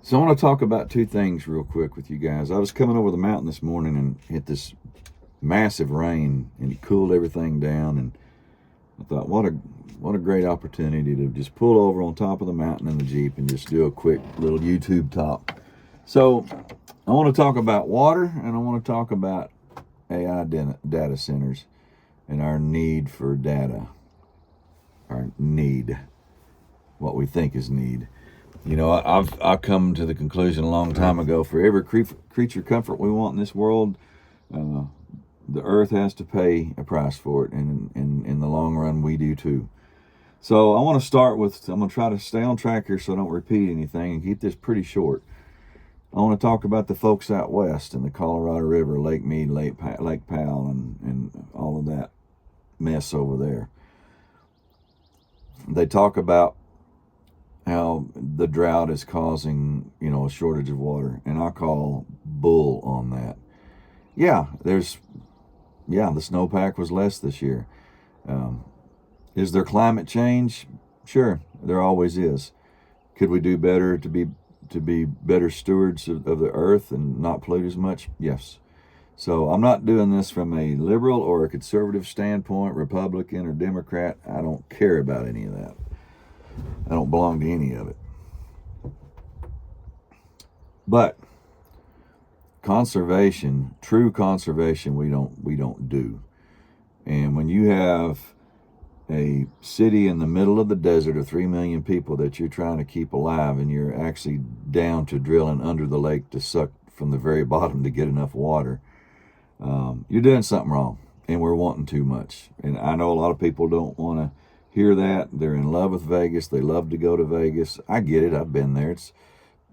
So I want to talk about two things real quick with you guys. I was coming over the mountain this morning and hit this massive rain, and it cooled everything down. And I thought, what a great opportunity to just pull over on top of the mountain in the Jeep and just do a quick little YouTube talk. So I want to talk about water, and I want to talk about AI data centers and our need for data. Our need, what we think is need. You know, I've come to the conclusion a long time ago, for every creature comfort we want in this world, the earth has to pay a price for it, and in the long run, we do too. So I'm going to try to stay on track here so I don't repeat anything and keep this pretty short. I want to talk about the folks out west in the Colorado River, Lake Mead, Lake Powell, and all of that mess over there. They talk about how the drought is causing, a shortage of water, and I call bull on that. The snowpack was less this year. Is there climate change? Sure, there always is. Could we do better to be better stewards of the earth and not pollute as much? Yes. So I'm not doing this from a liberal or a conservative standpoint, Republican or Democrat. I don't care about any of that. I don't belong to any of it. But conservation, true conservation, we don't do. And when you have a city in the middle of the desert of 3 million people that you're trying to keep alive, and you're actually down to drilling under the lake to suck from the very bottom to get enough water, you're doing something wrong, and we're wanting too much. And I know a lot of people don't want to hear that. They're in love with Vegas. They love to go to Vegas. I get it. I've been there.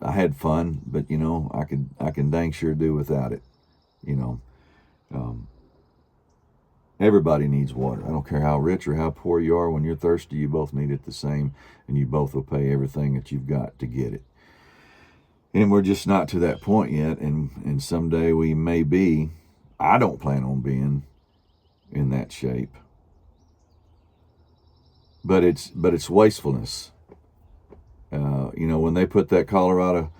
I had fun, but I can dang sure do without it. Everybody needs water. I don't care how rich or how poor you are. When you're thirsty, you both need it the same, and you both will pay everything that you've got to get it. And we're just not to that point yet, and someday we may be. I don't plan on being in that shape. But it's wastefulness. When they put that Colorado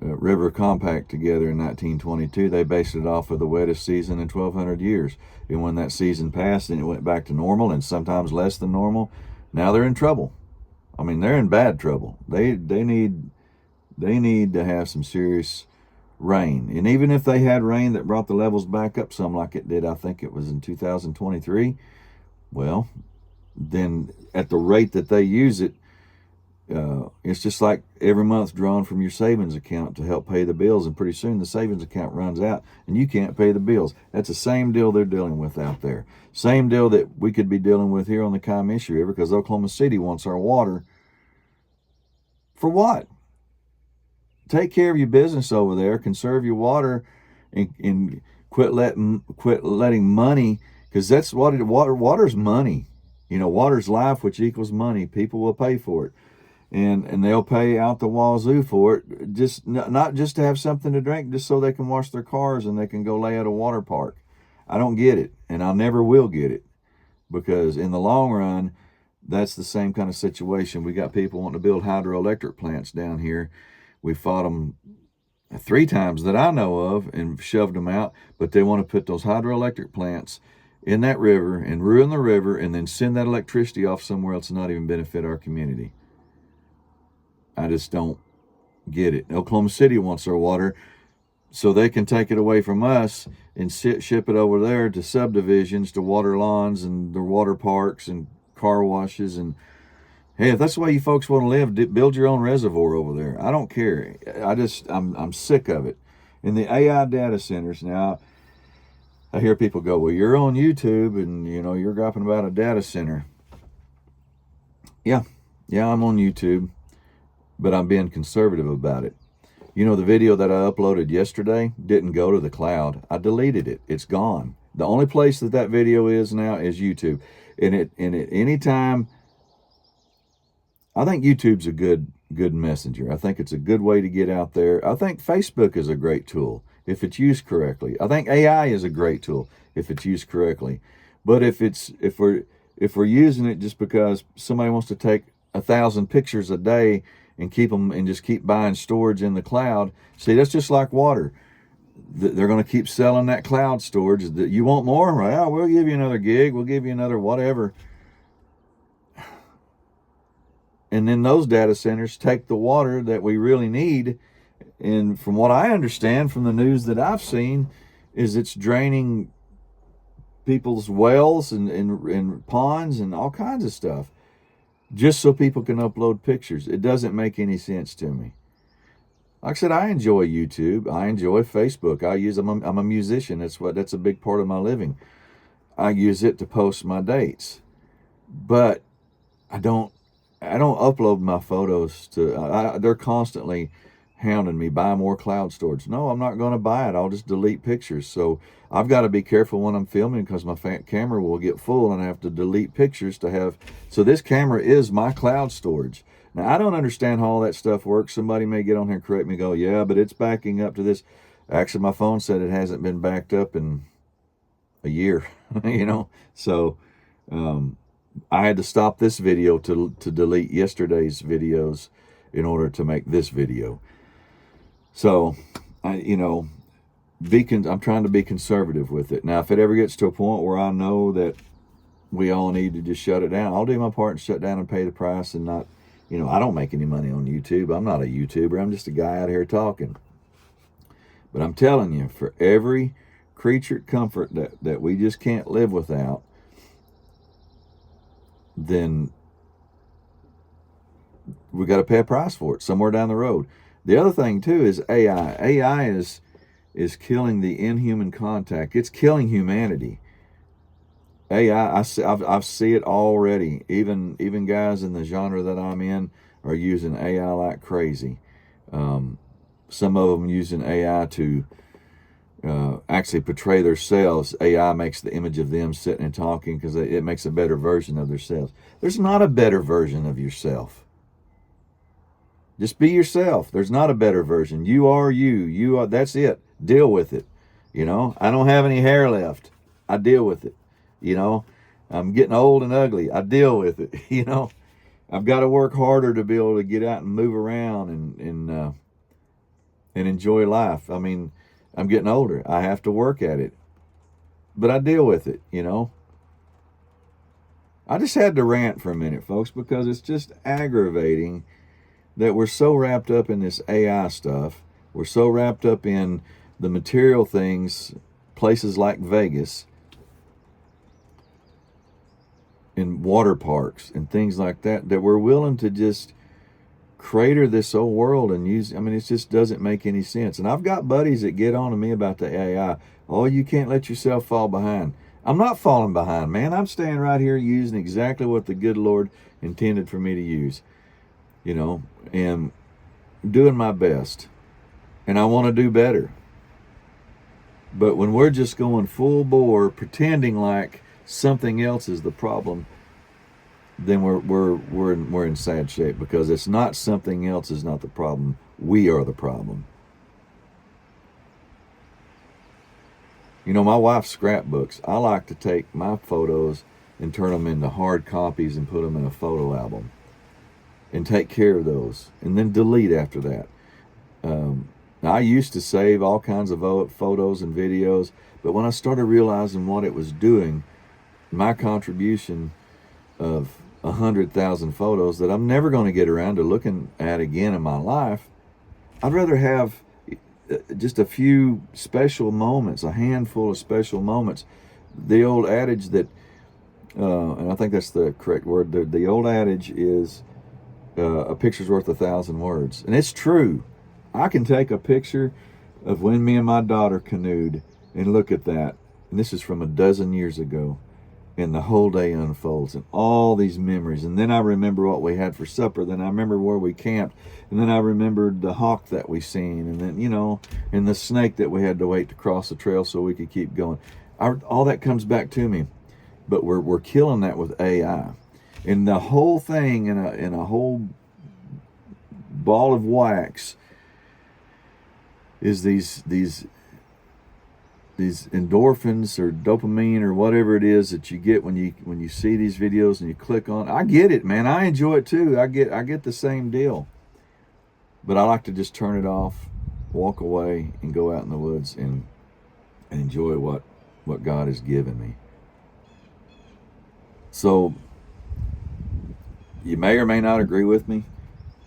River Compact together in 1922, they based it off of the wettest season in 1,200 years. And when that season passed and it went back to normal, and sometimes less than normal, now they're in trouble. I mean, they're in bad trouble. They need to have some serious rain. And even if they had rain that brought the levels back up some, like it did, I think it was in 2023, well, then at the rate that they use it, it's just like every month drawn from your savings account to help pay the bills, and pretty soon the savings account runs out and you can't pay the bills. That's the same deal they're dealing with out there. Same deal that we could be dealing with here on the Comiskey River, because Oklahoma City wants our water. For what? Take care of your business over there, conserve your water, and quit letting money, because that's what water's money. Water's life, which equals money. People will pay for it. And they'll pay out the wazoo for it, just not just to have something to drink, just so they can wash their cars and they can go lay at a water park. I don't get it, and I never will get it, because in the long run, that's the same kind of situation. We got people wanting to build hydroelectric plants down here. We fought them 3 times that I know of and shoved them out, but they want to put those hydroelectric plants in that river and ruin the river, and then send that electricity off somewhere else and not even benefit our community. I just don't get it. Oklahoma City wants our water so they can take it away from us and ship it over there to subdivisions, to water lawns and the water parks and car washes. And hey, if that's the way you folks want to live, build your own reservoir over there. I don't care. I'm sick of it. In the AI data centers now, I hear people go, well, you're on YouTube and you're dropping about a data center. Yeah, I'm on YouTube, but I'm being conservative about it. The video that I uploaded yesterday didn't go to the cloud. I deleted it. It's gone. The only place that video is now is YouTube. And at any time, I think YouTube's a good messenger. I think it's a good way to get out there. I think Facebook is a great tool if it's used correctly. I think AI is a great tool if it's used correctly. But if we're using it just because somebody wants to take 1,000 pictures a day and keep them and just keep buying storage in the cloud. See, that's just like water. They're going to keep selling that cloud storage. That you want more? Well, we'll give you another gig. We'll give you another whatever. And then those data centers take the water that we really need. And from what I understand from the news that I've seen, is it's draining people's wells and ponds and all kinds of stuff just so people can upload pictures. It doesn't make any sense to me. Like I said, I enjoy YouTube. I enjoy Facebook. I'm a musician. That's a big part of my living. I use it to post my dates. But I don't upload my photos to, they're constantly hounding me, buy more cloud storage. No, I'm not going to buy it. I'll just delete pictures. So I've got to be careful when I'm filming because my camera will get full and I have to delete pictures to have. So this camera is my cloud storage. Now, I don't understand how all that stuff works. Somebody may get on here and correct me and go, yeah, but it's backing up to this. Actually, my phone said it hasn't been backed up in a year, So I had to stop this video to delete yesterday's videos in order to make this video. So, I'm trying to be conservative with it. Now, if it ever gets to a point where I know that we all need to just shut it down, I'll do my part and shut down and pay the price and not, I don't make any money on YouTube. I'm not a YouTuber. I'm just a guy out here talking. But I'm telling you, for every creature comfort that we just can't live without, then we got to pay a price for it somewhere down the road. The other thing too is AI. AI is killing the inhuman contact. It's killing humanity. AI, I see it already. Even guys in the genre that I'm in are using AI like crazy. Some of them using AI to actually portray themselves. AI makes the image of them sitting and talking because it makes a better version of themselves. There's not a better version of yourself. Just be yourself. There's not a better version. You are you. You are. That's it. Deal with it. I don't have any hair left. I deal with it. I'm getting old and ugly. I deal with it. I've got to work harder to be able to get out and move around and enjoy life. I mean, I'm getting older. I have to work at it, but I deal with it. I just had to rant for a minute, folks, because it's just aggravating that we're so wrapped up in this AI stuff. We're so wrapped up in the material things, places like Vegas, in water parks and things like that we're willing to just crater this whole world and use. I mean, it just doesn't make any sense. And I've got buddies that get on to me about the AI. Oh, you can't let yourself fall behind. I'm not falling behind, man. I'm staying right here using exactly what the good Lord intended for me to use. And doing my best. And I want to do better. But when we're just going full bore, pretending like something else is the problem, then we're in sad shape, because it's not something else is not the problem. We are the problem. My wife's scrapbooks. I like to take my photos and turn them into hard copies and put them in a photo album. And take care of those, and then delete after that. I used to save all kinds of photos and videos, but when I started realizing what it was doing, my contribution of 100,000 photos that I'm never going to get around to looking at again in my life, I'd rather have just a few special moments, a handful of special moments. The old adage that, and I think that's the correct word, the old adage is, a picture's worth 1,000 words. And it's true. I can take a picture of when me and my daughter canoed and look at that. And this is from a dozen years ago. And the whole day unfolds and all these memories. And then I remember what we had for supper. Then I remember where we camped. And then I remembered the hawk that we seen. And then, and the snake that we had to wait to cross the trail so we could keep going. All that comes back to me. But we're killing that with AI. And the whole thing in a whole ball of wax is these endorphins or dopamine or whatever it is that you get when you see these videos and you click on. I get it, man. I enjoy it too. I get the same deal. But I like to just turn it off, walk away, and go out in the woods and enjoy what God has given me. So you may or may not agree with me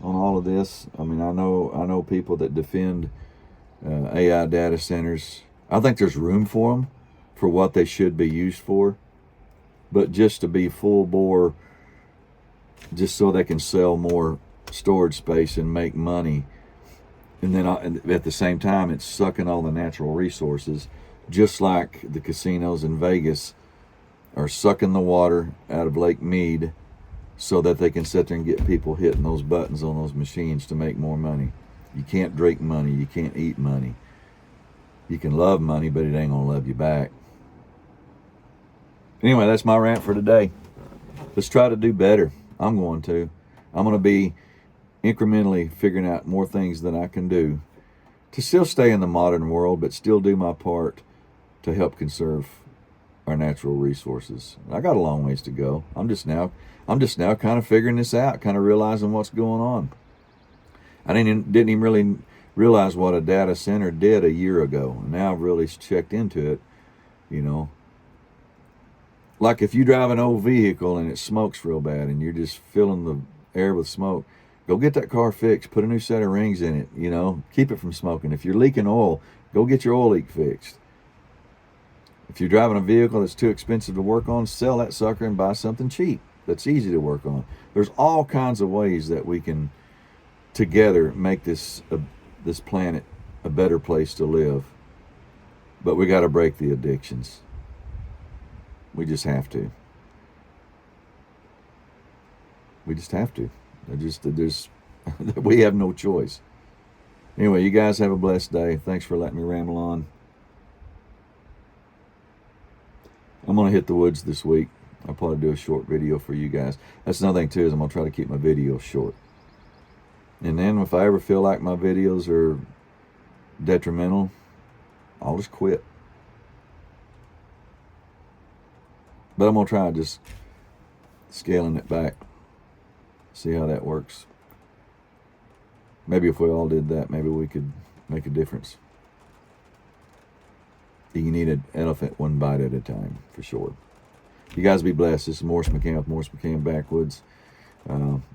on all of this. I mean, I know people that defend AI data centers. I think there's room for them for what they should be used for, but just to be full bore, just so they can sell more storage space and make money, and then at the same time it's sucking all the natural resources, just like the casinos in Vegas are sucking the water out of Lake Mead so that they can sit there and get people hitting those buttons on those machines to make more money. You can't drink money. You can't eat money. You can love money, but it ain't gonna love you back. Anyway, that's my rant for today. Let's try to do better. I'm going to be incrementally figuring out more things that I can do to still stay in the modern world, but still do my part to help conserve our natural resources. I got a long ways to go. I'm just now kind of figuring this out, kind of realizing what's going on. I didn't even really realize what a data center did a year ago. And now I've really checked into it, you know. Like if you drive an old vehicle and it smokes real bad and you're just filling the air with smoke, go get that car fixed, put a new set of rings in it, you know, keep it from smoking. If you're leaking oil, go get your oil leak fixed. If you're driving a vehicle that's too expensive to work on, sell that sucker and buy something cheap that's easy to work on. There's all kinds of ways that we can together make this planet a better place to live. But we got to break the addictions. We just have to. We just have to. We have no choice. Anyway, you guys have a blessed day. Thanks for letting me ramble on. I'm going to hit the woods this week. I'll probably do a short video for you guys. That's another thing, too, is I'm going to try to keep my videos short. And then if I ever feel like my videos are detrimental, I'll just quit. But I'm going to try just scaling it back. See how that works. Maybe if we all did that, maybe we could make a difference. You can eat an elephant one bite at a time, for sure. You guys be blessed. This is Morris McCann with Morris McCann Backwoods.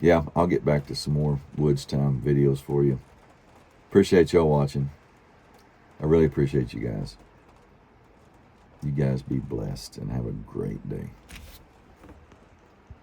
Yeah, I'll get back to some more woods time videos for you. Appreciate y'all watching. I really appreciate you guys. You guys be blessed and have a great day.